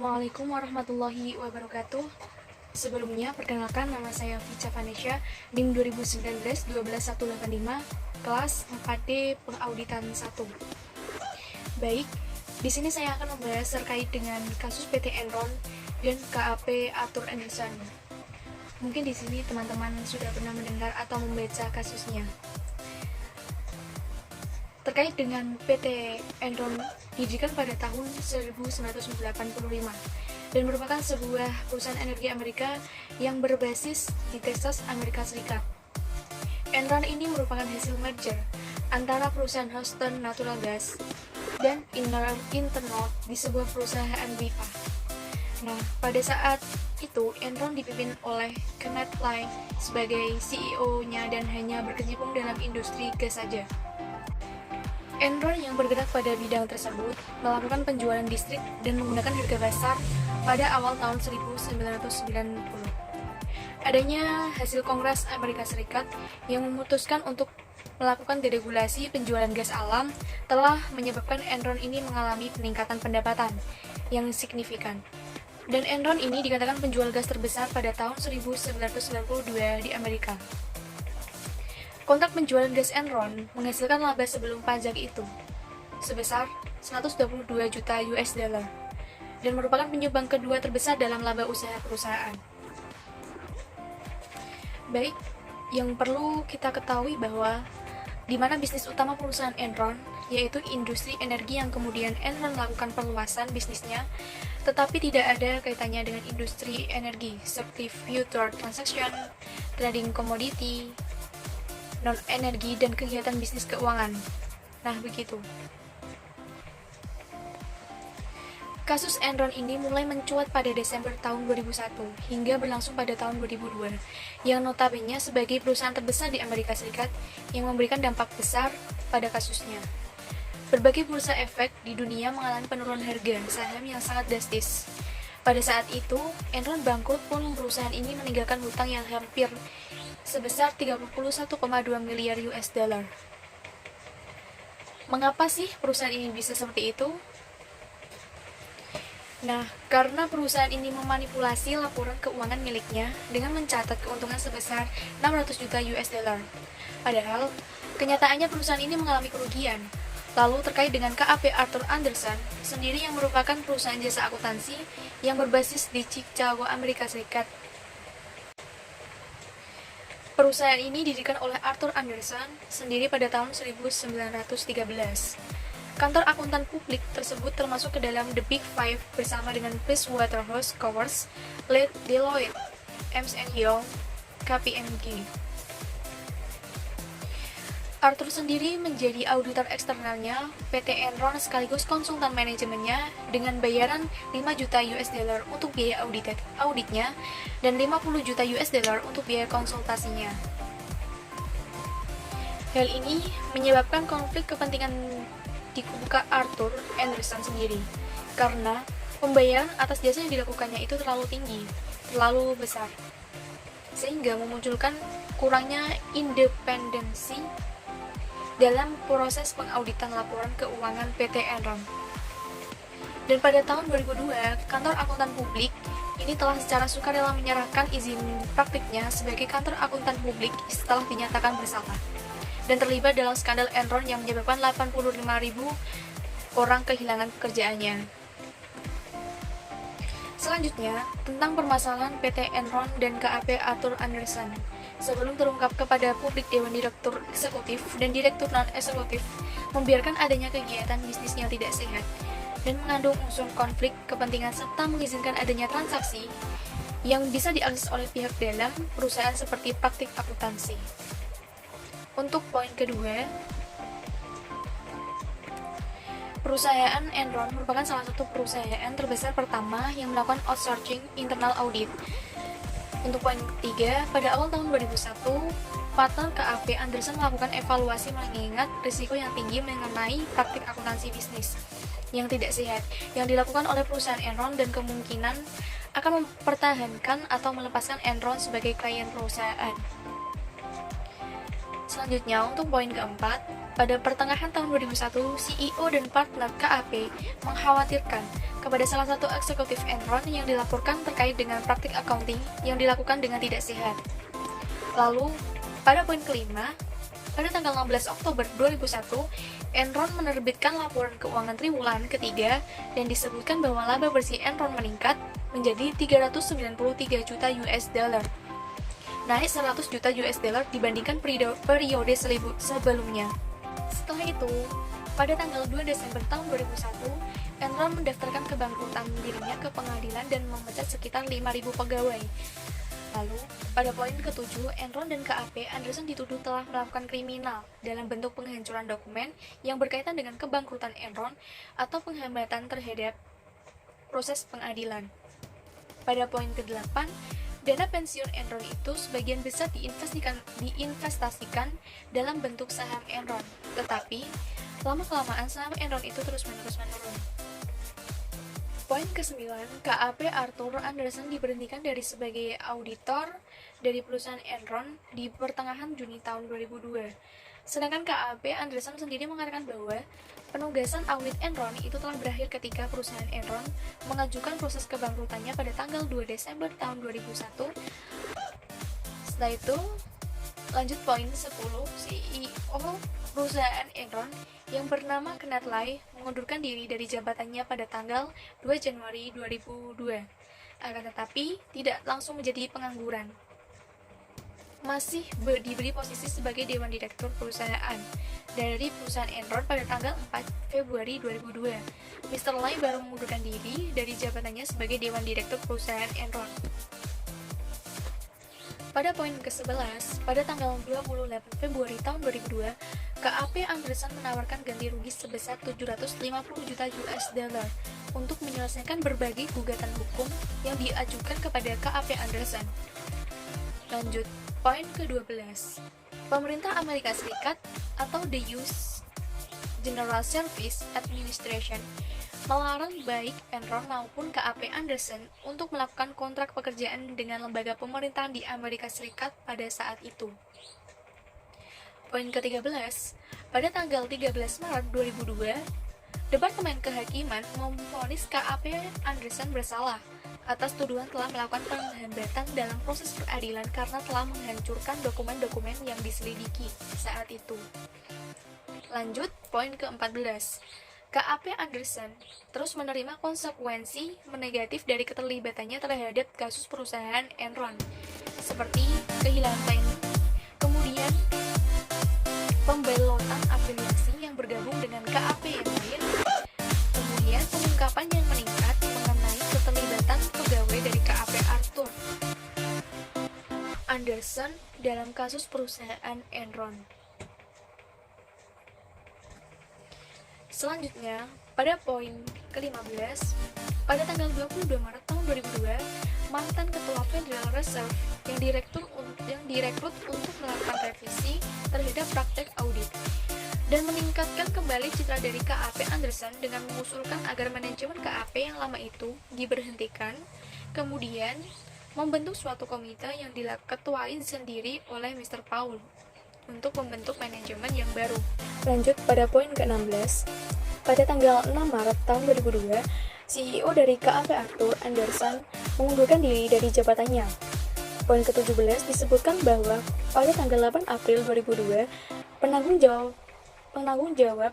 Assalamualaikum warahmatullahi wabarakatuh. Sebelumnya, perkenalkan nama saya Ficha Vanesha, NIM 2019-12185, kelas 4D Pengauditan 1. Baik, di sini saya akan membahas terkait dengan kasus PT Enron dan KAP Arthur Andersen. Mungkin di sini teman-teman sudah pernah mendengar atau membaca kasusnya. Terkait dengan PT Enron, didirikan pada tahun 1985 dan merupakan sebuah perusahaan energi Amerika yang berbasis di Texas, Amerika Serikat. Enron ini merupakan hasil merger antara perusahaan Houston Natural Gas dan Internal di sebuah perusahaan BIPA. Nah, pada saat itu Enron dipimpin oleh Kenneth Lay sebagai CEO-nya dan hanya berkecimpung dalam industri gas saja. Enron yang bergerak pada bidang tersebut melakukan penjualan listrik dan menggunakan harga pasar pada awal tahun 1990. Adanya hasil Kongres Amerika Serikat yang memutuskan untuk melakukan deregulasi penjualan gas alam telah menyebabkan Enron ini mengalami peningkatan pendapatan yang signifikan. Dan Enron ini dikatakan penjual gas terbesar pada tahun 1992 di Amerika. Kontrak penjualan gas Enron menghasilkan laba sebelum pajak itu sebesar 122 juta US dollar dan merupakan penyumbang kedua terbesar dalam laba usaha perusahaan. Baik, yang perlu kita ketahui bahwa di mana bisnis utama perusahaan Enron yaitu industri energi yang kemudian Enron melakukan perluasan bisnisnya, tetapi tidak ada kaitannya dengan industri energi seperti future transaction, trading komoditi, non-energi, dan kegiatan bisnis keuangan. Nah, begitu. Kasus Enron ini mulai mencuat pada Desember tahun 2001 hingga berlangsung pada tahun 2002, yang notabene sebagai perusahaan terbesar di Amerika Serikat yang memberikan dampak besar pada kasusnya. Berbagai bursa efek di dunia mengalami penurunan harga saham yang sangat drastis. Pada saat itu, Enron bangkrut pun perusahaan ini meninggalkan hutang yang hampir sebesar 31,2 miliar US dollar. Mengapa sih perusahaan ini bisa seperti itu? Nah, karena perusahaan ini memanipulasi laporan keuangan miliknya dengan mencatat keuntungan sebesar 600 juta US dollar. Padahal, kenyataannya perusahaan ini mengalami kerugian. Lalu terkait dengan KAP Arthur Andersen sendiri yang merupakan perusahaan jasa akuntansi yang berbasis di Chicago, Amerika Serikat. Perusahaan ini didirikan oleh Arthur Andersen sendiri pada tahun 1913. Kantor akuntan publik tersebut termasuk ke dalam The Big Five bersama dengan PricewaterhouseCoopers, Deloitte, Ernst & Young, KPMG. Arthur sendiri menjadi auditor eksternalnya PT Enron sekaligus konsultan manajemennya dengan bayaran 5 juta US dollar untuk biaya auditnya dan 50 juta US dollar untuk biaya konsultasinya. Hal ini menyebabkan konflik kepentingan di kubu Arthur Andersen sendiri karena pembayaran atas jasa yang dilakukannya itu terlalu tinggi, terlalu besar, sehingga memunculkan kurangnya independensi dalam proses pengauditan laporan keuangan PT Enron. Dan pada tahun 2002, kantor akuntan publik ini telah secara sukarela menyerahkan izin praktiknya sebagai kantor akuntan publik setelah dinyatakan bersalah dan terlibat dalam skandal Enron yang menyebabkan 85.000 orang kehilangan pekerjaannya. Selanjutnya, tentang permasalahan PT Enron dan KAP Arthur Andersen. Sebelum terungkap kepada publik, Dewan Direktur Eksekutif dan Direktur Non-Eksekutif membiarkan adanya kegiatan bisnis yang tidak sehat dan mengandung unsur konflik kepentingan serta mengizinkan adanya transaksi yang bisa diakses oleh pihak dalam perusahaan seperti praktik akuntansi. Untuk poin kedua, perusahaan Enron merupakan salah satu perusahaan terbesar pertama yang melakukan outsourcing internal audit. Untuk poin ketiga, pada awal tahun 2001, partner KAP Andersen melakukan evaluasi mengingat risiko yang tinggi mengenai praktik akuntansi bisnis yang tidak sehat yang dilakukan oleh perusahaan Enron dan kemungkinan akan mempertahankan atau melepaskan Enron sebagai klien perusahaan. Selanjutnya, untuk poin keempat, pada pertengahan tahun 2001, CEO dan partner KAP mengkhawatirkan kepada salah satu eksekutif Enron yang dilaporkan terkait dengan praktik accounting yang dilakukan dengan tidak sehat. Lalu, pada poin kelima, pada tanggal 16 Oktober 2001, Enron menerbitkan laporan keuangan triwulan ketiga dan disebutkan bahwa laba bersih Enron meningkat menjadi 393 juta US dollar, naik 100 juta US dollar dibandingkan periode sebelumnya. Setelah itu, pada tanggal 2 Desember tahun 2001, Enron mendaftarkan kebangkrutan dirinya ke pengadilan dan memecat sekitar 5.000 pegawai. Lalu, pada poin ke-7, Enron dan KAP Anderson dituduh telah melakukan kriminal dalam bentuk penghancuran dokumen yang berkaitan dengan kebangkrutan Enron atau penghambatan terhadap proses pengadilan. Pada poin ke-8, dana pensiun Enron itu sebagian besar diinvestasikan dalam bentuk saham Enron, tetapi lama-kelamaan saham Enron itu terus-menerus menurun. Poin ke-9, KAP Arthur Andersen diberhentikan dari sebagai auditor dari perusahaan Enron di pertengahan Juni tahun 2002. Sedangkan KAP Andersen sendiri mengatakan bahwa penugasan audit Enron itu telah berakhir ketika perusahaan Enron mengajukan proses kebangkrutannya pada tanggal 2 Desember tahun 2001. Setelah itu, lanjut poin 10, CEO perusahaan Enron yang bernama Kenneth Lai mengundurkan diri dari jabatannya pada tanggal 2 Januari 2002. Akan tetapi, tidak langsung menjadi pengangguran. Masih diberi posisi sebagai Dewan Direktur Perusahaan dari perusahaan Enron pada tanggal 4 Februari 2002. Mr. Lai baru mengundurkan diri dari jabatannya sebagai Dewan Direktur Perusahaan Enron. Pada poin ke-11, pada tanggal 28 Februari tahun 2002, KAP Anderson menawarkan ganti rugi sebesar 750 juta US dollar untuk menyelesaikan berbagai gugatan hukum yang diajukan kepada KAP Anderson. Lanjut, poin ke-12. Pemerintah Amerika Serikat atau the US General Service Administration melarang baik Enron maupun KAP Anderson untuk melakukan kontrak pekerjaan dengan lembaga pemerintahan di Amerika Serikat pada saat itu. Poin ke-13, pada tanggal 13 Maret 2002, Departemen Kehakiman memvonis KAP Anderson bersalah atas tuduhan telah melakukan penghambatan dalam proses peradilan karena telah menghancurkan dokumen-dokumen yang diselidiki saat itu. Lanjut, poin ke-14. KAP Anderson terus menerima konsekuensi negatif dari keterlibatannya terhadap kasus perusahaan Enron, seperti kehilangan klien, kemudian pembelotan afiliasi yang bergabung dengan KAP yang lain, kemudian pengungkapan yang meningkat mengenai keterlibatan pegawai dari KAP Arthur Andersen dalam kasus perusahaan Enron. Selanjutnya, pada poin ke-15, pada tanggal 22 Maret tahun 2002, mantan Ketua Federal Reserve yang direkrut untuk melakukan revisi terhadap praktek audit dan meningkatkan kembali citra dari KAP Anderson dengan mengusulkan agar manajemen KAP yang lama itu diberhentikan, kemudian membentuk suatu komite yang diketuai sendiri oleh Mr. Paul untuk membentuk manajemen yang baru. Lanjut pada poin ke-16, pada tanggal 6 Maret tahun 2002, CEO dari KAP Arthur Andersen mengundurkan diri dari jabatannya. Poin ke-17 disebutkan bahwa pada tanggal 8 April 2002, penanggung jawab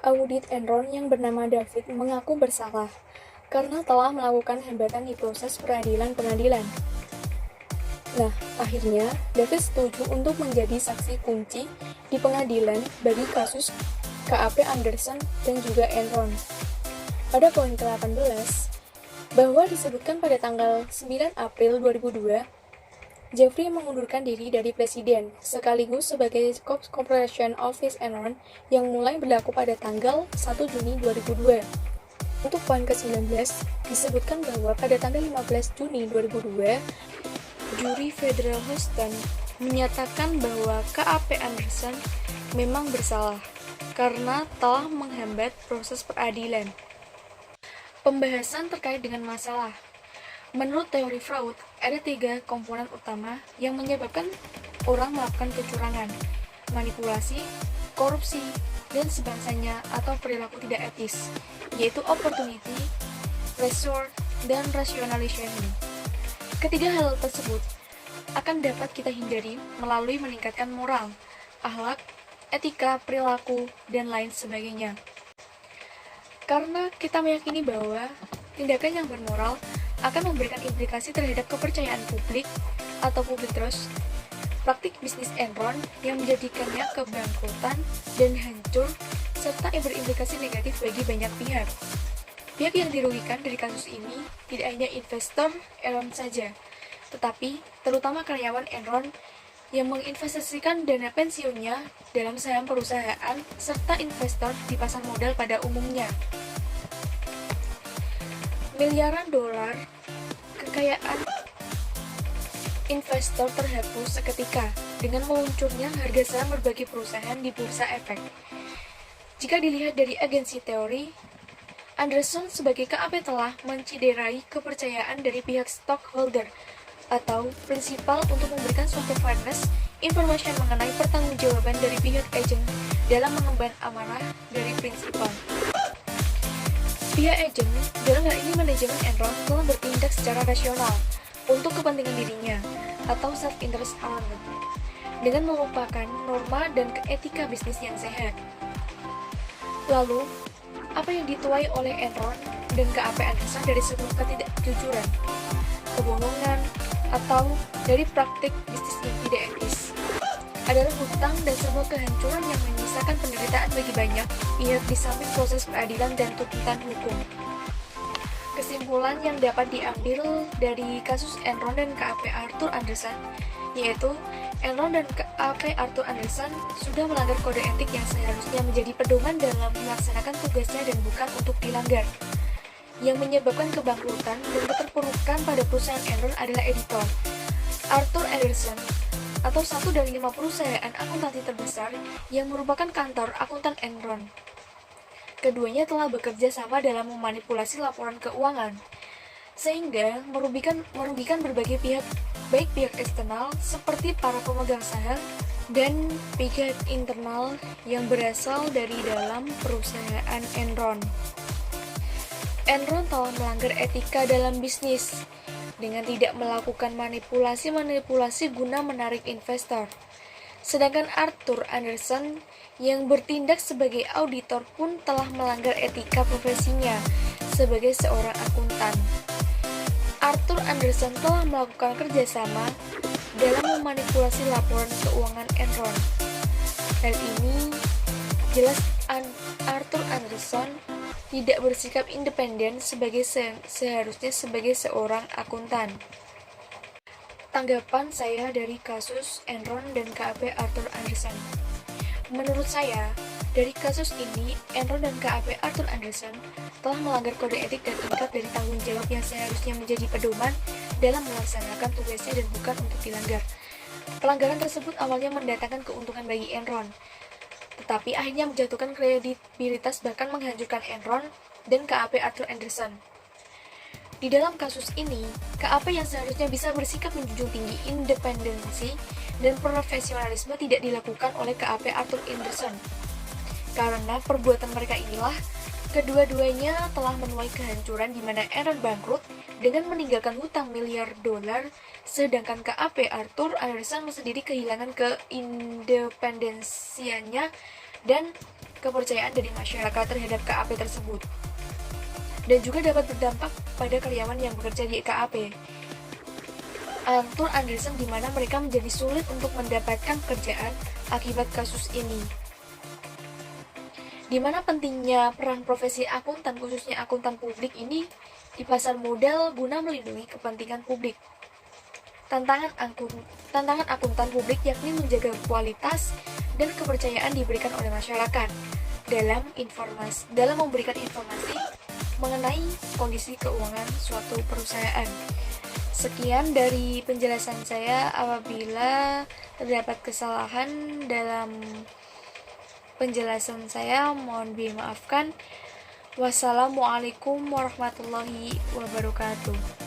audit Enron yang bernama David mengaku bersalah karena telah melakukan hambatan di proses peradilan pengadilan. Nah, akhirnya David setuju untuk menjadi saksi kunci di pengadilan bagi kasus KAP Anderson dan juga Enron. Pada poin ke-18, bahwa disebutkan pada tanggal 9 April 2002, Jeffrey mengundurkan diri dari presiden, sekaligus sebagai Corporation Office Enron yang mulai berlaku pada tanggal 1 Juni 2002. Untuk poin ke-19, disebutkan bahwa pada tanggal 15 Juni 2002, juri Federal Houston menyatakan bahwa KAP Anderson memang bersalah karena telah menghambat proses peradilan. Pembahasan terkait dengan masalah. Menurut teori Freud, ada 3 komponen utama yang menyebabkan orang melakukan kecurangan, manipulasi, korupsi, dan sebangsanya atau perilaku tidak etis, yaitu opportunity, resort, dan rationalization. Ketiga hal tersebut akan dapat kita hindari melalui meningkatkan moral, akhlak, etika, perilaku, dan lain sebagainya. Karena kita meyakini bahwa tindakan yang bermoral akan memberikan implikasi terhadap kepercayaan publik atau public trust, praktik bisnis Enron yang menjadikannya kebangkrutan dan hancur, serta yang berimplikasi negatif bagi banyak pihak. Pihak yang dirugikan dari kasus ini tidak hanya investor Enron saja, tetapi terutama karyawan Enron yang menginvestasikan dana pensiunnya dalam saham perusahaan serta investor di pasar modal pada umumnya. Miliaran dolar kekayaan investor terhapus seketika dengan meluncurnya harga saham berbagai perusahaan di bursa efek. Jika dilihat dari agensi teori, Anderson sebagai KAP telah menciderai kepercayaan dari pihak stockholder atau prinsipal untuk memberikan suatu fairness informasi mengenai pertanggungjawaban dari pihak agen dalam mengemban amanah dari prinsipal. Pihak agen, dalam hal ini manajemen Enron, telah bertindak secara rasional untuk kepentingan dirinya atau self-interest alignment dengan melupakan norma dan etika bisnis yang sehat. Lalu, apa yang dituai oleh Enron dan KAP Anderson dari sebuah ketidakjujuran, kebohongan, atau dari praktik bisnis yang tidak etis adalah hutang dan sebuah kehancuran yang menyisakan penderitaan bagi banyak pihak di samping proses peradilan dan tuntutan hukum. Kesimpulan yang dapat diambil dari kasus Enron dan KAP Arthur Andersen yaitu Enron dan KAP Arthur Andersen sudah melanggar kode etik yang seharusnya menjadi pedoman dalam melaksanakan tugasnya dan bukan untuk dilanggar. Yang menyebabkan kebangkrutan dan keterpurukan pada perusahaan Enron adalah editor Arthur Andersen atau satu dari 5 perusahaan akuntansi terbesar yang merupakan kantor akuntan Enron. Keduanya telah bekerja sama dalam memanipulasi laporan keuangan, sehingga merugikan berbagai pihak, baik pihak eksternal seperti para pemegang saham dan pihak internal yang berasal dari dalam perusahaan Enron. Enron telah melanggar etika dalam bisnis dengan tidak melakukan manipulasi guna menarik investor. Sedangkan Arthur Andersen yang bertindak sebagai auditor pun telah melanggar etika profesinya sebagai seorang akuntan. Arthur Andersen telah melakukan kerjasama dalam memanipulasi laporan keuangan Enron. Hal ini jelas Arthur Andersen tidak bersikap independen seharusnya sebagai seorang akuntan. Tanggapan saya dari kasus Enron dan KAP Arthur Andersen. Menurut saya, dari kasus ini, Enron dan KAP Arthur Andersen telah melanggar kode etik dan tingkat dari tanggung jawab yang seharusnya menjadi pedoman dalam melaksanakan tugasnya dan bukan untuk dilanggar. Pelanggaran tersebut awalnya mendatangkan keuntungan bagi Enron, tetapi akhirnya menjatuhkan kredibilitas bahkan menghancurkan Enron dan KAP Arthur Andersen. Di dalam kasus ini, KAP yang seharusnya bisa bersikap menjunjung tinggi independensi dan profesionalisme tidak dilakukan oleh KAP Arthur Andersen. Karena perbuatan mereka inilah, kedua-duanya telah menuai kehancuran di mana Enron bangkrut dengan meninggalkan hutang miliar dolar, sedangkan KAP Arthur Andersen sendiri kehilangan keindependensiannya dan kepercayaan dari masyarakat terhadap KAP tersebut. Dan juga dapat berdampak pada karyawan yang bekerja di KAP Arthur Andersen di mana mereka menjadi sulit untuk mendapatkan pekerjaan akibat kasus ini. Di mana pentingnya peran profesi akuntan, khususnya akuntan publik ini di pasar modal guna melindungi kepentingan publik. Tantangan akuntan publik yakni menjaga kualitas dan kepercayaan diberikan oleh masyarakat dalam memberikan informasi mengenai kondisi keuangan suatu perusahaan. Sekian dari penjelasan saya. Apabila terdapat kesalahan dalam penjelasan saya, mohon dimaafkan. Wassalamualaikum warahmatullahi wabarakatuh.